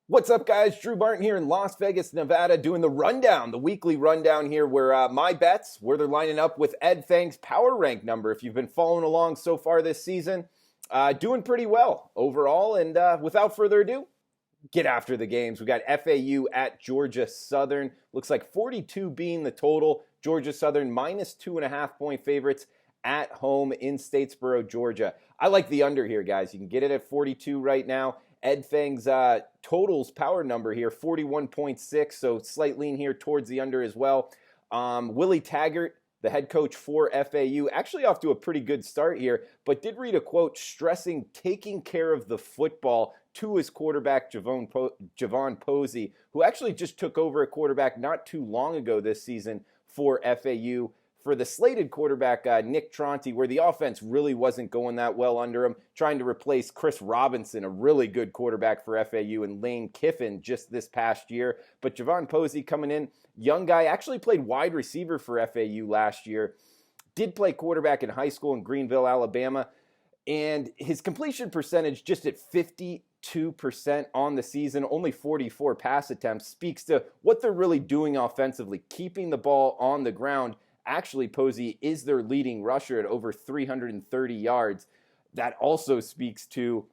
What's up, guys? Drew Barton here in Las Vegas, Nevada, doing the rundown, the weekly rundown here where my bets, where they're lining up with Ed Fang's power rank number. If you've been following along so far this season, doing pretty well overall. And without further ado, get after the games. We got FAU at Georgia Southern. Looks like 42 being the total. Georgia Southern minus 2.5-point favorites at home in Statesboro, Georgia. I like the under here, guys. You can get it at 42 right now. Ed Fang's totals power number here, 41.6, so slight lean here towards the under as well. Willie Taggart, the head coach for FAU, actually off to a pretty good start here, but did read a quote stressing taking care of the football to his quarterback, Javon Posey, who actually just took over at quarterback not too long ago this season for FAU. For the slated quarterback, Nick Tronti, where the offense really wasn't going that well under him, trying to replace Chris Robinson, a really good quarterback for FAU, and Lane Kiffin just this past year. But Javon Posey coming in, young guy, actually played wide receiver for FAU last year, did play quarterback in high school in Greenville, Alabama, and his completion percentage just at 52% on the season, only 44 pass attempts, speaks to what they're really doing offensively, keeping the ball on the ground. Actually, Posey is their leading rusher at over 330 yards. That also speaks to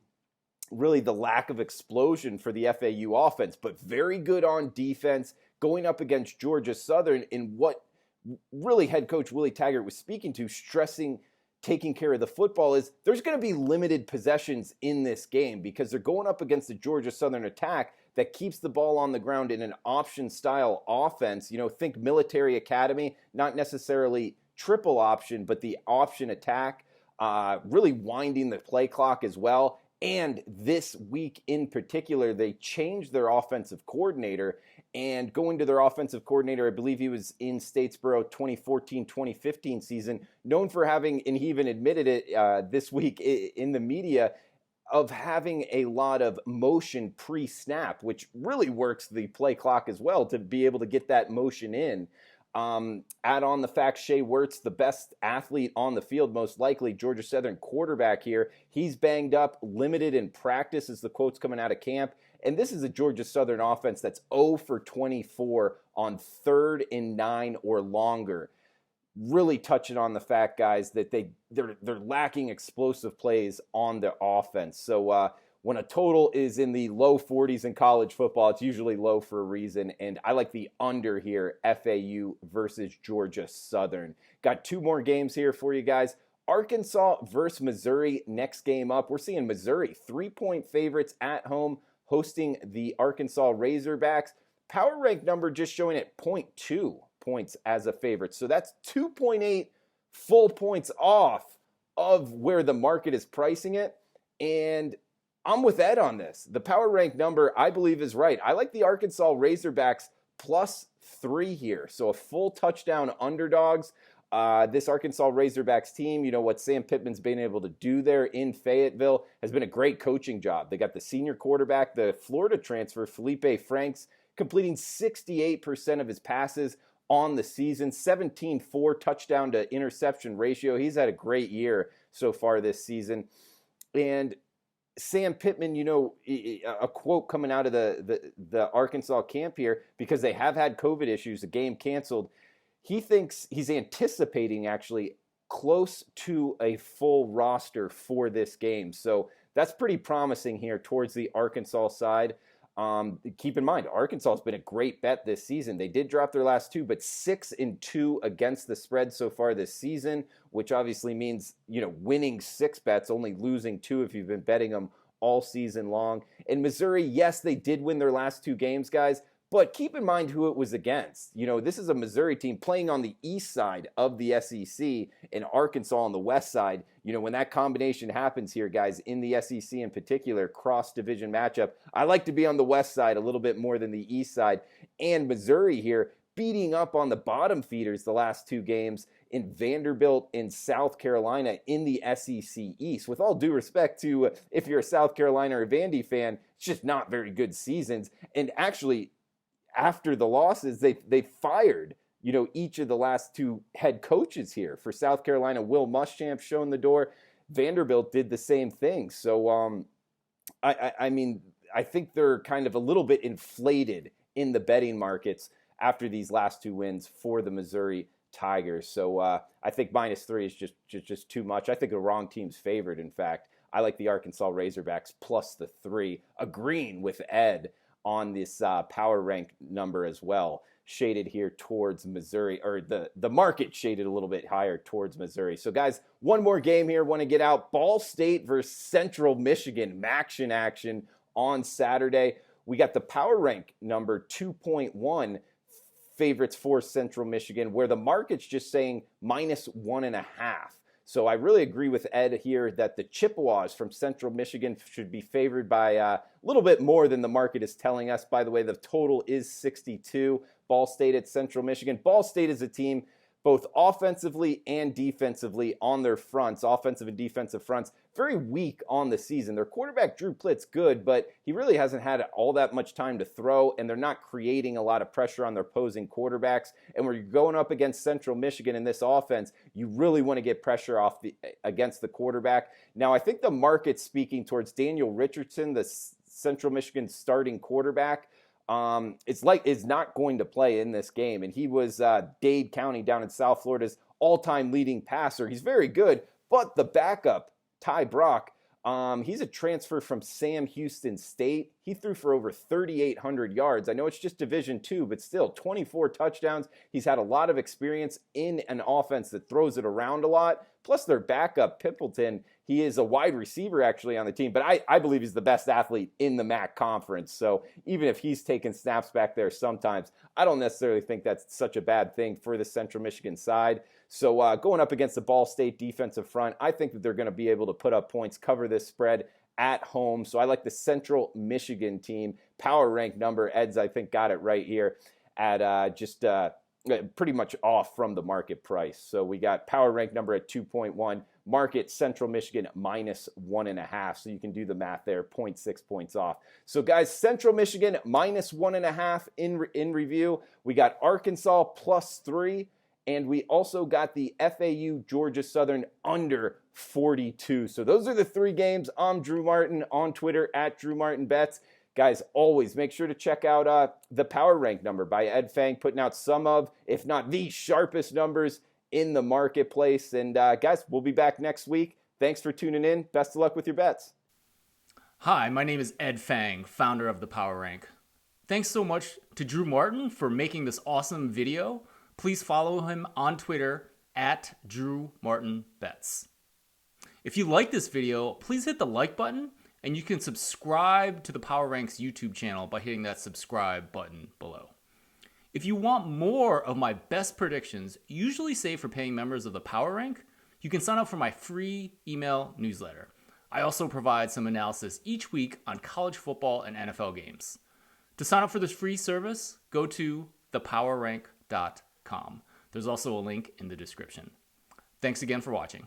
really the lack of explosion for the FAU offense, but very good on defense, going up against Georgia Southern in what really head coach Willie Taggart was speaking to, stressing taking care of the football, is there's going to be limited possessions in this game because they're going up against the Georgia Southern attack that keeps the ball on the ground in an option-style offense. You know, think military academy, not necessarily triple option, but the option attack, really winding the play clock as well. And this week in particular, they changed their offensive coordinator, and going to their offensive coordinator, I believe he was in Statesboro 2014-2015 season, known for having, and he even admitted it this week in the media, of having a lot of motion pre-snap, which really works the play clock as well to be able to get that motion in. Add on the fact Shea Wirtz, the best athlete on the field, most likely, Georgia Southern quarterback here. He's banged up, limited in practice, as the quote's coming out of camp. And this is a Georgia Southern offense that's 0 for 24 on 3rd and 9 or longer. Really touching on the fact, guys, that they're lacking explosive plays on the offense. So when a total is in the low 40s in college football, it's usually low for a reason. And I like the under here, FAU versus Georgia Southern. Got two more games here for you guys. Arkansas versus Missouri, next game up. We're seeing Missouri 3-point favorites at home, hosting the Arkansas Razorbacks. Power rank number just showing at 0.2 points as a favorite. So that's 2.8 full points off of where the market is pricing it. And I'm with Ed on this. The power rank number, I believe, is right. I like the Arkansas Razorbacks +3 here. So a full touchdown underdogs. This Arkansas Razorbacks team, you know what Sam Pittman's been able to do there in Fayetteville, has been a great coaching job. They got the senior quarterback, the Florida transfer, Felipe Franks, completing 68% of his passes on the season, 17-4 touchdown to interception ratio. He's had a great year so far this season. And Sam Pittman, you know, a quote coming out of the Arkansas camp here, because they have had COVID issues, a game canceled. He thinks he's anticipating actually close to a full roster for this game. So that's pretty promising here towards the Arkansas side. Keep in mind, Arkansas has been a great bet this season. They did drop their last two, but 6-2 against the spread so far this season, which obviously means, you know, winning 6 bets, only losing 2 if you've been betting them all season long. And Missouri, yes, they did win their last 2 games, guys, but keep in mind who it was against. You know, this is a Missouri team playing on the east side of the SEC and Arkansas on the west side. You know, when that combination happens here, guys, in the SEC in particular, cross-division matchup, I like to be on the west side a little bit more than the east side. And Missouri here beating up on the bottom feeders the last 2 games in Vanderbilt and South Carolina in the SEC East. With all due respect to if you're a South Carolina or Vandy fan, it's just not very good seasons. And actually, after the losses, they fired, you know, each of the last 2 head coaches here. For South Carolina, Will Muschamp shown the door. Vanderbilt did the same thing. So, I mean, I think they're kind of a little bit inflated in the betting markets after these last 2 wins for the Missouri Tigers. So I think -3 is just too much. I think the wrong team's favored, in fact. I like the Arkansas Razorbacks plus the 3, agreeing with Ed on this power rank number as well, shaded here towards Missouri, or the market shaded a little bit higher towards Missouri. So guys, one more game here, want to get out. Ball State versus Central Michigan, action on Saturday. We got the power rank number 2.1 favorites for Central Michigan, where the market's just saying -1.5. So I really agree with Ed here that the Chippewas from Central Michigan should be favored by a little bit more than the market is telling us. By the way, the total is 62. Ball State at Central Michigan. Ball State is a team both offensively and defensively on their fronts, offensive and defensive fronts, very weak on the season. Their quarterback, Drew Plitt's good, but he really hasn't had all that much time to throw, and they're not creating a lot of pressure on their opposing quarterbacks. And when you're going up against Central Michigan in this offense, you really want to get pressure against the quarterback. Now, I think the market's speaking towards Daniel Richardson, the Central Michigan starting quarterback. Is not going to play in this game. And he was Dade County down in South Florida's all-time leading passer. He's very good, but the backup, Ty Brock, he's a transfer from Sam Houston State. He threw for over 3,800 yards. I know it's just Division II, but still 24 touchdowns. He's had a lot of experience in an offense that throws it around a lot. Plus their backup, Pimpleton, he is a wide receiver actually on the team, but I believe he's the best athlete in the MAC conference. So even if he's taking snaps back there sometimes, I don't necessarily think that's such a bad thing for the Central Michigan side. So going up against the Ball State defensive front, I think that they're going to be able to put up points, cover this spread at home. So I like the Central Michigan team. Power rank number, Ed's I think got it right here at pretty much off from the market price. So we got power rank number at 2.1, market Central Michigan -1.5. So you can do the math there, 0.6 points off. So guys, Central Michigan -1.5 in review. We got Arkansas +3. And we also got the FAU Georgia Southern under 42. So those are the 3 games. I'm Drew Martin on Twitter at Drew Martin Bets. Guys, always make sure to check out the power rank number by Ed Fang, putting out some of, if not the sharpest numbers in the marketplace. And guys, we'll be back next week. Thanks for tuning in. Best of luck with your bets. Hi, my name is Ed Fang, founder of the Power Rank. Thanks so much to Drew Martin for making this awesome video. Please follow him on Twitter at Drew Martin Bets. If you like this video, please hit the like button, and you can subscribe to the Power Ranks YouTube channel by hitting that subscribe button below. If you want more of my best predictions, usually saved for paying members of the Power Rank, you can sign up for my free email newsletter. I also provide some analysis each week on college football and NFL games. To sign up for this free service, go to thepowerrank.com. There's also a link in the description. Thanks again for watching.